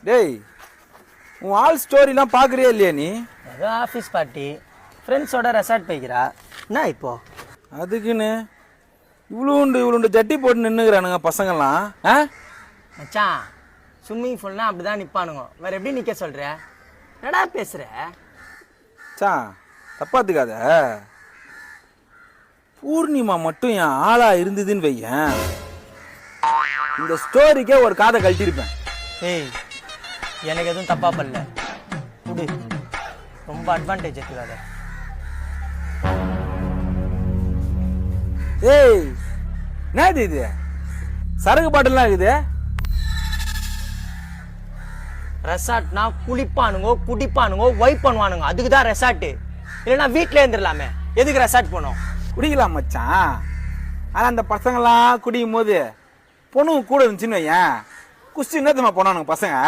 டேய் உன் ஆள் ஸ்டோரிலாம் பார்க்குறியா இல்லையா நீ? ஏதோ ஆஃபீஸ் பார்ட்டி ஃப்ரெண்ட்ஸோட ரெசார்ட் போய்க்கிறா. என்ன இப்போ அதுக்குன்னு இவ்வளோண்டு ஜட்டி போட்டு நின்றுக்கிறானுங்க பசங்கள்லாம். ஆ மச்சான், ஸ்விம்மிங் பூல்னா அப்படி தான் நிற்பானுங்க. வேறு எப்படி நிற்க சொல்கிற? என்னடா பேசுகிற? சா தப்பாத்துக்காத. பூர்ணிமா மட்டும் என் ஆளா இருந்ததுன்னு வையன், இந்த ஸ்டோரிக்கே ஒரு காதை கழட்டிருப்பேன். ஏய், எனக்கு எதுவும் தப்பா பண்ணல. குடு, ரொம்ப அட்வான்டேஜ் எடுத்துக்காத. ஏய், என்னது இது? சரக்கு பாட்டிலாம் இருக்குது. ரெசார்ட்னா குளிப்பானுங்க, குடிப்பானுங்க, வைப் பண்ணுவானுங்க. அதுக்கு தான் ரெசார்ட்டு. இல்லைன்னா வீட்டில் இருந்துடலாமே. எதுக்கு ரெசார்ட் போனோம்? குடிக்கலாம் மச்சான். ஆனால் அந்த பசங்களாம் குடிக்கும் போது பொண்ணுங்க கூட இருந்துச்சுன்னு வையன், குஸ்டி என்னத்தமா போனானுங்க பசங்க.